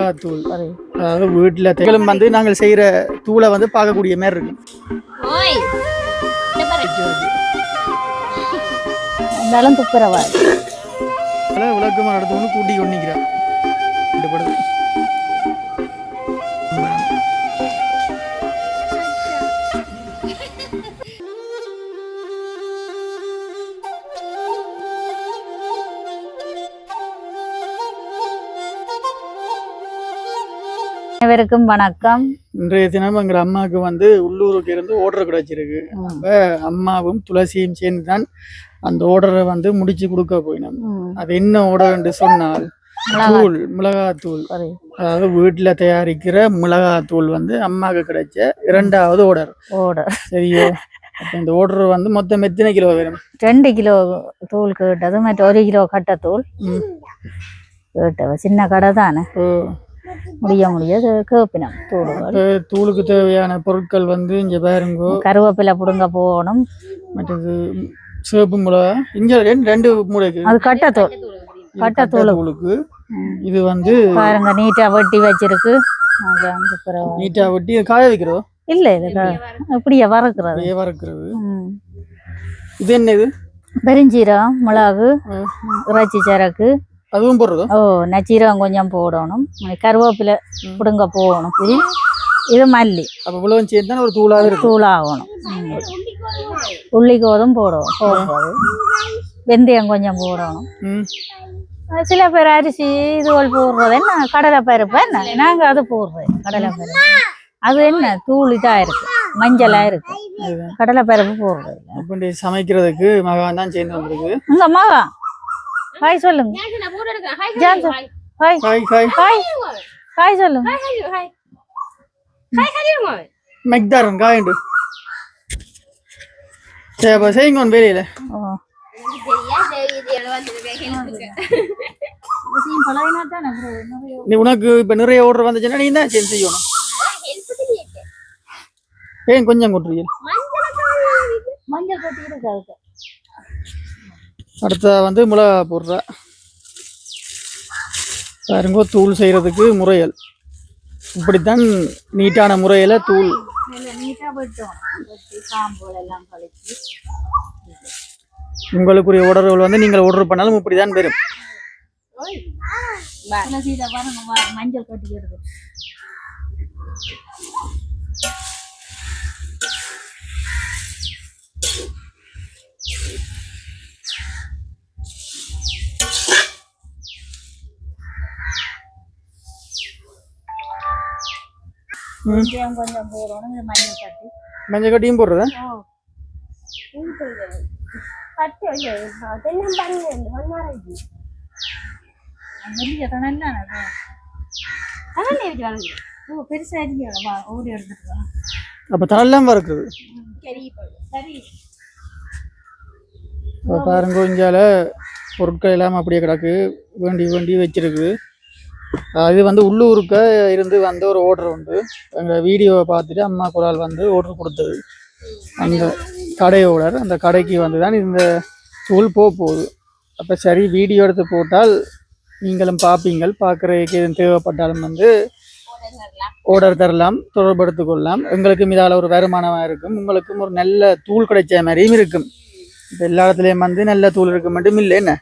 மிளகாத்தூள். அதாவது வீட்டில் தேங்களும் வந்து நாங்கள் செய்கிற தூளை வந்து பார்க்கக்கூடிய மாதிரி இருக்கு. துப்புரவா விளக்கமாக நடத்தவொன்னு கூட்டி கொண்டிக்கிறேன். அனைவருக்கும் வணக்கம். இன்றைய தினம் எங்கள் அம்மாவுக்கு வந்து உள்ளூருக்கு இருந்து ஓர்டர் கிடைச்சிருக்கு. அப்போ அம்மாவும் துளசியும் சேர்ந்து தான் அந்த ஓர்டரை வந்து முடிச்சு கொடுக்க போயினோம். அது என்ன ஓர்டர் என்று சொன்னால் தூள் மிளகாத்தூள். அதாவது வீட்டில் தயாரிக்கிற மிளகாத்தூள் வந்து அம்மாவுக்கு கிடைச்ச 2வது ஓர்டர். சரியோ? அப்போ இந்த ஓர்டர் வந்து மொத்தம் எத்தனை கிலோ வேணும்? 2 கிலோ தூள் கேட்டது, மற்ற 1 கிலோ கட்டத்தூள் கேட்டவ. சின்ன கடை தானே, முடியாது கேப்பினம். தூளுக்கு தேவையான பொருட்கள் வந்து இங்க பாருங்க. கருவேப்பிலை புடுங்க போகணும். மற்றது சிவப்பு மிளகா இங்க 2 மூளைக்கு. அது கட்டத்தூளுக்கு. இது வந்து பாருங்க, நீட்டா வெட்டி வச்சிருக்கு. நீட்டா வெட்டி காய வைக்கிறோம். இல்ல இது இப்படியே வறுக்கிறது. இது என்ன? இது பெருஞ்சீரகம், மிளகு, இறைச்சி சரக்கு அதுவும் போடுறதோ? நச்சீரகம் கொஞ்சம் போடணும். கருவேப்பிலை புடுங்க போகணும். இது மல்லி. அப்ப இவ்வளவு சேர்த்து ஒரு தூளாகணும். உள்ளி கோதும் போடுறது, வெந்தயம் கொஞ்சம் போடணும். சில பேர் அரிசி இதுவள் போடுறது. என்ன கடலை பருப்பு, என்ன நாங்க அது போடுறது. கடலை பருப்பு அது என்ன தூள் இதா இருக்கு, மஞ்சளா இருக்கு. கடலை பருப்பு போடுறது. சமைக்கிறதுக்கு மகான் தான் சேர்ந்து வந்திருக்கு. உங்க மகா ஹாய் சொல்லுங்க. ஹாய் சொல்லுங்க. மெக்தாரன் காயண்டு செய்யுங்க வேலையில. நீ உனக்கு இப்ப நிறைய ஓர்டர் வந்துச்சுன்னா நீ தான் செய்யணும். ஏன் கொஞ்சம் கொட்டுறீங்க? அடுத்த வந்து மிளகா போடுற பாருங்க. தூள் செய்யறதுக்கு முறையல் இப்படித்தான் நீட்டான முறையில தூள். உங்களுக்குரிய ஓர்டர்கள் வந்து நீங்கள் ஆர்டர் பண்ணாலும் இப்படிதான் வரும். மஞ்சள் கட்டிக்கிறது. கொஞ்சம் போடணும். மஞ்சள் கட்டியும் போடுறதா? அப்ப தனெல்லாம் இருக்குது. பாருங்க, இங்கால பொருட்கள் எல்லாம் அப்படியே கிடக்கு, வேண்டி வச்சிருக்கு. இது வந்து உள்ளூருக்கு இருந்து வந்த ஒரு ஓர்டர் உண்டு. எங்கள் வீடியோவை பார்த்துட்டு அம்மா குரால் வந்து ஓர்டர் கொடுத்தது. அந்த கடையோடர், அந்த கடைக்கு வந்து தான் இந்த தூள் போகுது. அப்போ சரி, வீடியோ எடுத்து போட்டால் நீங்களும் பார்ப்பீங்கள். பார்க்குறதுக்கு எதுவும் தேவைப்பட்டாலும் வந்து ஓர்டர் தரலாம், தொடர்படுத்திக் கொள்ளலாம். எங்களுக்கும் இதால் ஒரு வருமானமாக இருக்கும், உங்களுக்கும் ஒரு நல்ல தூள் கிடைச்ச மாதிரியும் இருக்கும். இப்போ எல்லா இடத்துலையும் வந்து நல்ல தூள் இருக்க மட்டும் இல்லை. என்ன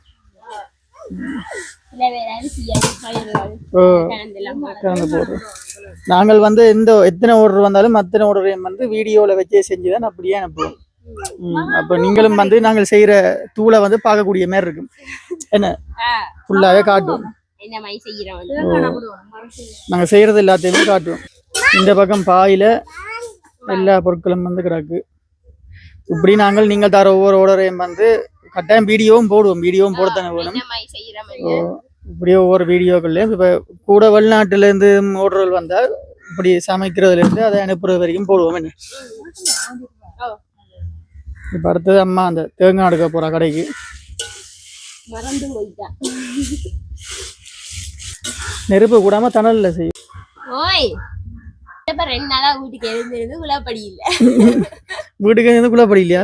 நாங்கள் வந்து எத்தனை ஆர்டர் வந்தாலும் அத்தனை ஆர்டரையும் வந்து வீடியோவில் வச்சே செஞ்சுதான் அப்படியே அனுப்புவோம். அப்போ நீங்களும் வந்து நாங்கள் செய்கிற தூளை வந்து பார்க்கக்கூடிய மாதிரி இருக்கும். என்ன ஃபுல்லாகவே காட்டுவோம். நாங்கள் செய்கிறது எல்லாத்தையுமே காட்டுவோம். இந்த பக்கம் பாயில் எல்லா பொருட்களும் வந்து கிடக்கு. இப்படி நீங்கள் தர ஒவ்வொரு ஆர்டரையும் வந்து கட்டாயம் வீடியோவும் போடத்தானே வேணும். இப்படியே ஒவ்வொரு வீடியோக்கள்லையும் இப்போ கூட வெளிநாட்டிலேருந்து ஆர்டர்கள் வந்தால் இப்படி சமைக்கிறதுலேருந்து அதை அனுப்புறது வரைக்கும் போடுவோம். என்ன இப்போ அடுத்தது அம்மா அந்த தேங்காய் எடுக்க போகிற கடைக்கு. நெருப்பு கூடாம தணல்ல செய்யும். வீட்டுக்கு இருந்து குளப்படி இல்லையா?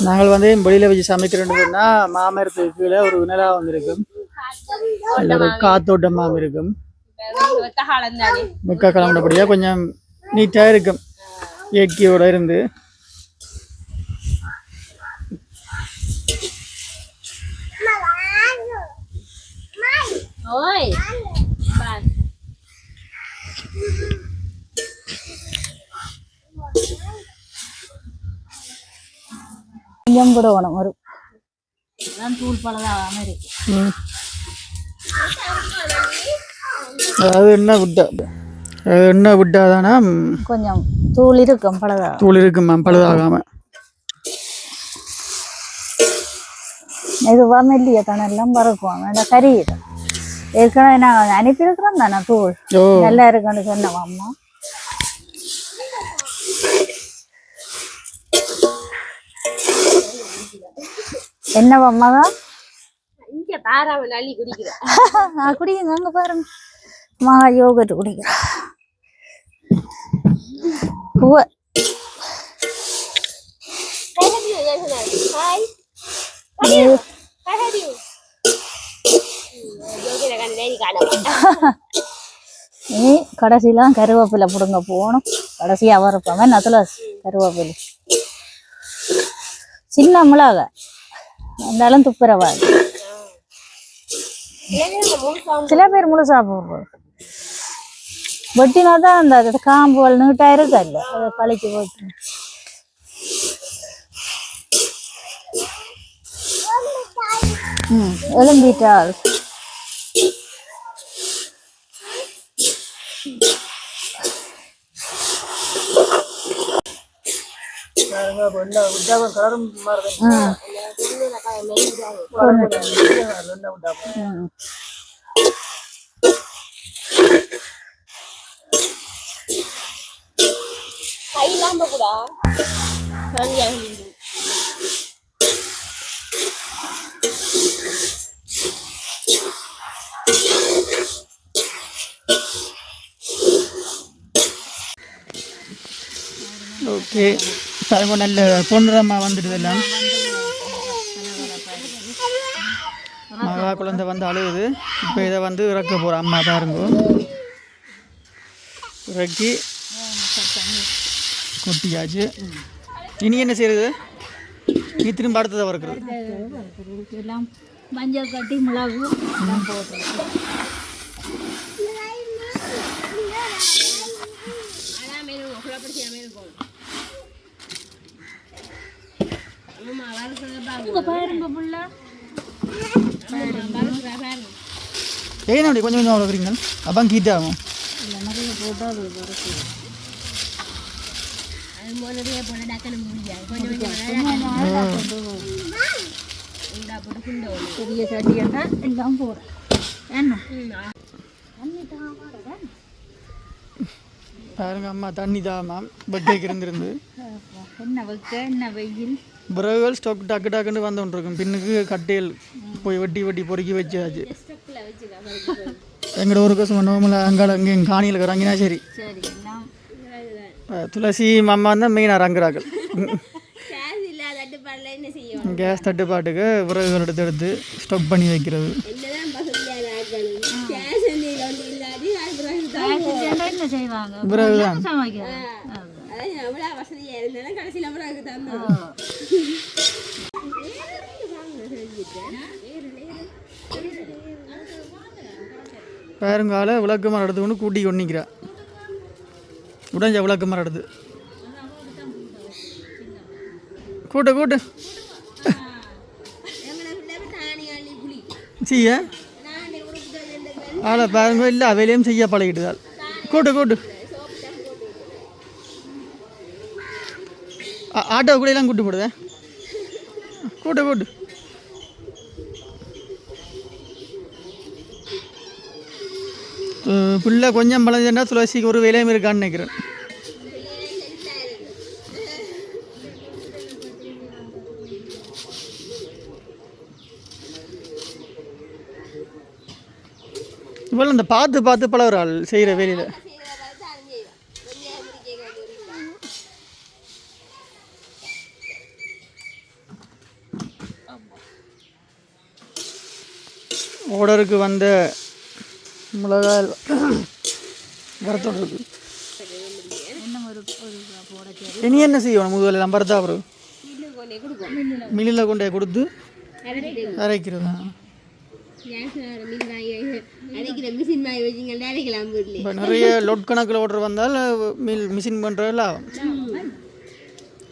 நாங்கள் வந்து வெளியில் வச்சு சமைக்கிறோன்னா மாமரத்துக்கு கீழே ஒரு நிலா வந்திருக்கும், அதில் ஒரு காத்தோட்டமாக இருக்கும். வெக்க கிளம்பினபடியாக கொஞ்சம் நீட்டாக இருக்கும் இயற்கையோடு இருந்து. கொஞ்சம் கூட வேணும் ஒரு தூள் பழதாக இருக்கு. அதாவது எண்ணெய் விட்டாதானா கொஞ்சம் தூள் இருக்கும் பழதாக, தூள் இருக்குமா பழுதாகாம. இதுவா மெல்லிய தனெல்லாம் பறக்கும் வேண்டாம் கறியிடும். ஏற்கனவே நான் அனுப்பியிருக்கிறோம் தானே தூள் நல்லா இருக்குன்னு சொன்னோம் அம்மா. என்னவா அம்மாவா குடிங்க அங்க பாருங்க, மகா யோகட்டு குடிக்கிறேன். நீ கடைசியெல்லாம் கருவேப்பிலை பிடுங்க போகணும். கடைசியா வரப்பவன் அதுல கருவேப்பிலை சின்ன மிளகா இருந்தாலும் துப்புரவாது. சில பேர் முழுசா போடுறது வெட்டினா தான் அந்த காம்புகள் நீட்டா இருக்கல்ல, அதை கழிச்சு போட்டு. எழும்பிட்டாள். ஓகே, நல்ல பொன்னிறமாக வந்துடுது எல்லாம். மகா குழந்தை வந்து அழுகுது. இப்போ இதை வந்து இறக்க போகிறோம். அம்மா பாருங்க, இறக்கி கொட்டியாச்சு. இனி என்ன செய்யுது? நீ திரும்ப அடுத்ததை வறுக்கிறது. எல்லாம் மஞ்சள் கட்டி மிளகு போட்டு ஏன் அப்படி கொஞ்சம் கொஞ்சம் வளர்க்குறீங்க? அப்போ ஹீட் ஆகும். பெரிய சட்டியன்னா எல்லாம் போடும். என்ன பாருங்க அம்மா தண்ணி தாமா பட்டேக்கு இருந்திருந்து என்ன வைக்க என்ன வெயில் விறகுகள் ஸ்டாக் டக்கு டக்குன்னு வந்து கொண்டிருக்கும். பின்னுக்கு கட்டையில் போய் வெட்டி வெட்டி பொறுக்கி வச்சாச்சு. எங்களோட ஒரு கசம் நோமலை அங்கால அங்கே எங்கள் காணியில் இருக்கிறாங்கன்னா சரி. துளசி அம்மா தான் மெயினாக இறங்குறார்கள். கேஸ் தட்டுப்பாட்டுக்கு விறகுகள் எடுத்து எடுத்து ஸ்டாக் பண்ணி வைக்கிறது. விறகுதான் பாருங்கால விளக்கு மரம் எடுத்து கொண்டு கூட்டி கொண்டிக்கிறா. உடஞ்ச விளக்கு மரம் எடுத்து கூட்டு கூட்டு செய்ய ஆளை பாருங்க. இல்லை வேலையும் செய்ய பழகிட்டுதால் கூட்டு கூட்டு ஆட்டோ கூட எல்லாம் கூட்டு போடுதே. கூட்டு கூட்டு பிள்ளை கொஞ்சம் பழஞ்சா துளசிக்கு ஒரு வேலையும் இருக்கான்னு நினைக்கிறேன். இவ்வளோ இந்த பார்த்து பார்த்து பழகிறாள் செய்கிற வேலையில். ஆர்டருக்கு வந்த மிளகாய் வரத்தோடு இருக்கு. இனி என்ன செய்யணும்? முதல்ல நம்பர் தான் வரும், மில்லில் கொண்டே கொடுத்து அரைக்கிறதா? இப்போ நிறைய லோட் கணக்கில் ஆர்டர் வந்தால் மிஷின் பண்ணுறதுல ஆகும்.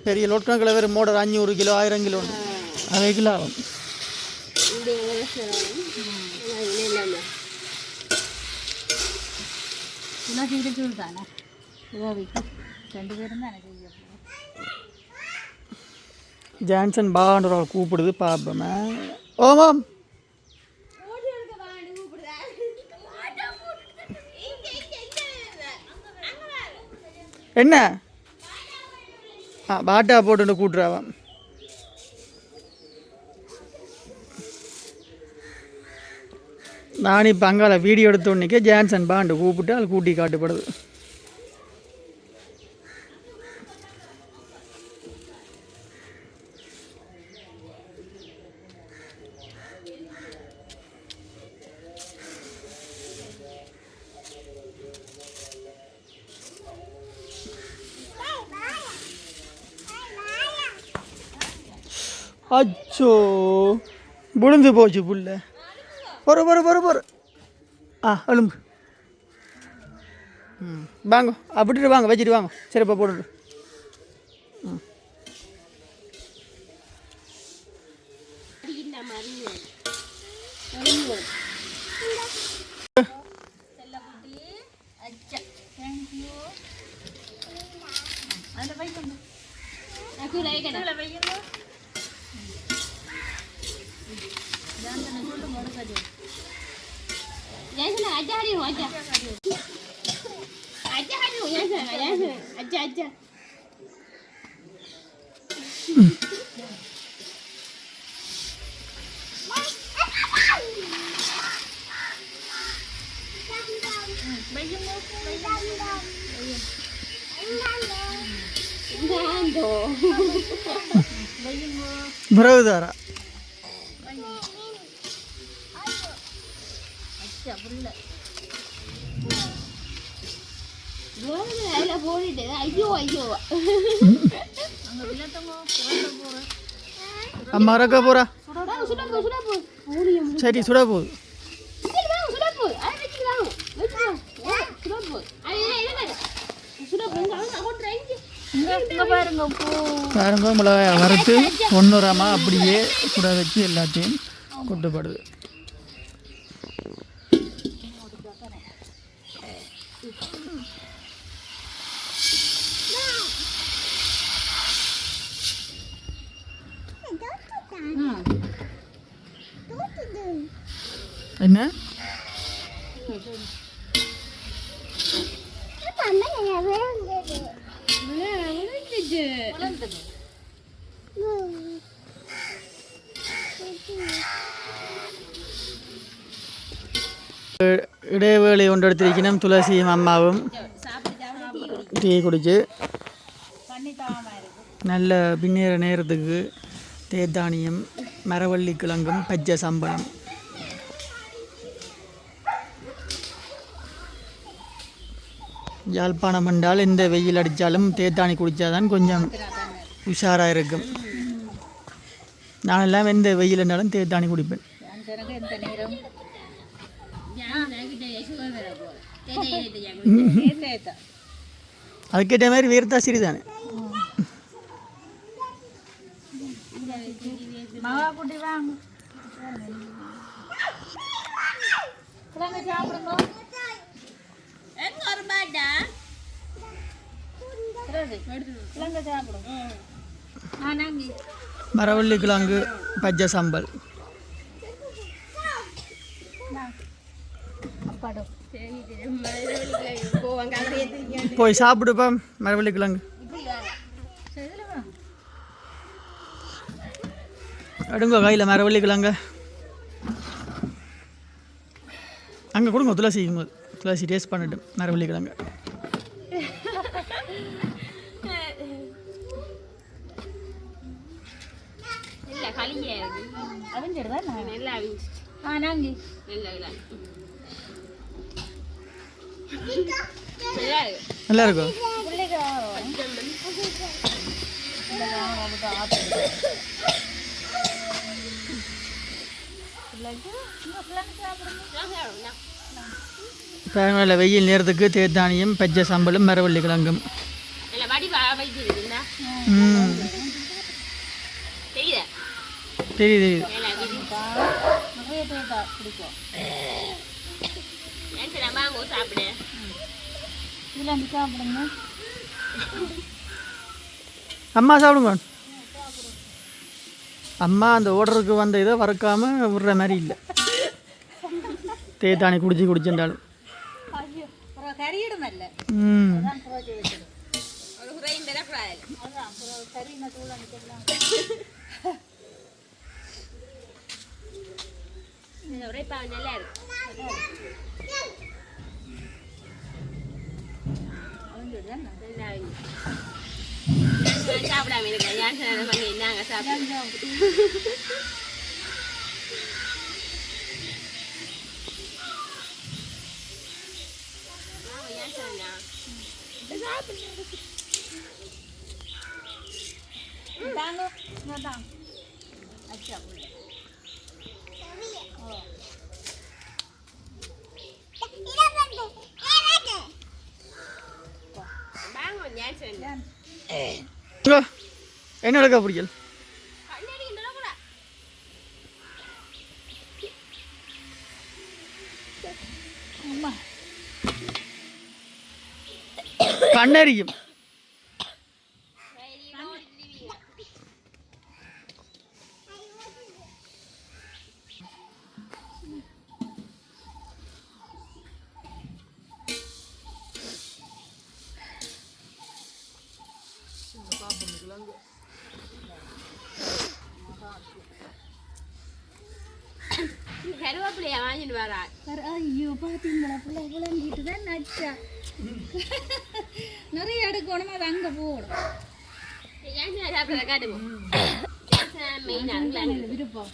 பெரிய லோட் கணக்கில் வேறு மோட்டர் 500 கிலோ 1000 கிலோ அதே கிலோ ஆகும். ஜான்சன் பான்ற கூப்பிடுது பாப்பமே. ஓமாம் என்ன பாட்டா போட்டு கூட்டுறாவான். நான் இப்போ அங்கால வீடியோ எடுத்த உடனே ஜான்சன் பாண்டு கூப்பிட்டு அது கூட்டி காட்டுப்படுது. அச்சோ விழுந்து போச்சு புல்ல. பொறு எலும்பு. வாங்க அப்படிட்டு வாங்க, வச்சுட்டு வாங்க. சரிப்பா போட்டு. பிரவுதாரா மறக்க போறா. சரி சுட போகுது. பாருங்க மிளகாய் வறுத்து ஒன்றுராமா அப்படியே சுட வச்சு எல்லாத்தையும் கொட்டுப்படுது. என்ன இடைவேளை ஒன்று எடுத்திருக்கணும். துளசியும் அம்மாவும் டீ குடிச்சு நல்ல பின்னேற நேரத்துக்கு தேத்தானியம் மரவள்ளி கிழங்கும் பச்சை சம்பளம் யாழ்ப்பாணம் என்றால் எந்த வெயில் அடித்தாலும் தேத்தானி குடித்தாதான் கொஞ்சம் உஷாராக இருக்கும். நானெல்லாம் எந்த வெயில் என்றாலும் தேத்தானி குடிப்பேன். அதுக்கேற்ற மாதிரி வேர்த்தா சிறிதானே. மரவள்ளி கிழங்கு பச்சை சம்பல் போய் சாப்பிடுப்பா. மரவள்ளி கிழங்கு எடுங்க கையில். மரவள்ளி கிழங்க அங்கே கொடுங்க. துளசி டேஸ்ட் பண்ணிட்டு மரவள்ளி கிழங்கு நாங்க நல்லா இருக்கும். பாருங்கள வெயில் நேரத்துக்கு தேத்தானியும் பச்சை சம்பளும் மரவள்ளி கிழங்கும். தெரியுது அம்மா சாப்பிடுங்க. அம்மா அந்த ஓர்டருக்கு வந்த இதை வறுக்காம விடுற மாதிரி இல்லை. தேத்தானி குடிச்சுருந்தாலும் சாப்பிடாம நாங்க சாப்பிடுவோம். என்னோட பிடிக்கல கண்ணறியும். கருவேப்பிலையா வாங்கிட்டு வரா. ஐயோ பாத்தீங்களா பிள்ளை விளங்கிட்டு தான் நச்சா நிறைய எடுக்கணும். அது அங்க போடும் சாப்பிட காட்டுவோம். விருப்பம்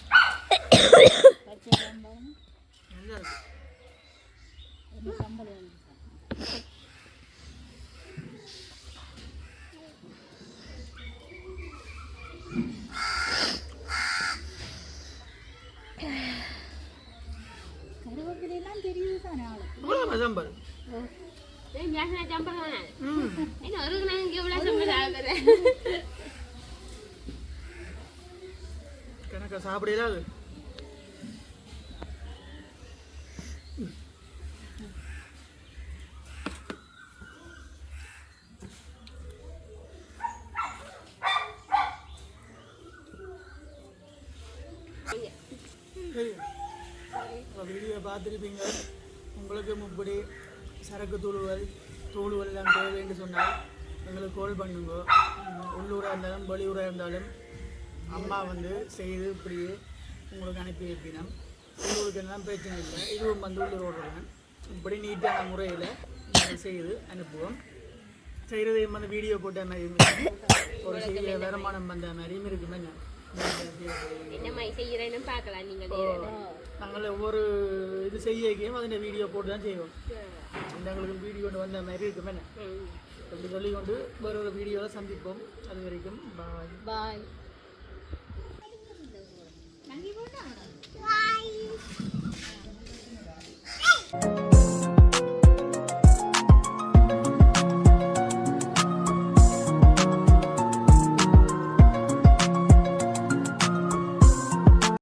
கருவேப்பிலாம் தெரியுது தானே சம்பல் கணக்க சாப்பிடல அது. வீடியோ பார்த்துருப்பீங்க. உங்களுக்கு முப்படி சரக்கு தூளுவல் எல்லாம் தேவைன்னு சொன்னால் எங்களுக்கு கால் பண்ணுங்க. உள்ளூராக இருந்தாலும் வெளியூராக இருந்தாலும் அம்மா வந்து செய்து இப்படியே உங்களுக்கு அனுப்பி வைப்பினோம். உள்ளூருக்கு எல்லாம் பிரச்சனை இல்லை. இதுவும் வந்து உள்ளூரோடு தான் இப்படி நீட்டான முறையில் நாங்கள் செய்து அனுப்புவோம். செய்கிறதையும் வந்து வீடியோ போட்ட மாதிரி ஒரு செய்ய வருமானம் வந்த மாதிரியும் இருக்குமே. நாங்கள் ஒவ்வொரு இது செய்யும் அதில் வீடியோ போட்டு தான் செய்வோம். எங்களுக்கு வீடியோ வந்த மாதிரி இருக்குமே. அப்படி சொல்லிக்கொண்டு வேறு ஒரு வீடியோவில் சந்திப்போம். அது வரைக்கும் பாய்.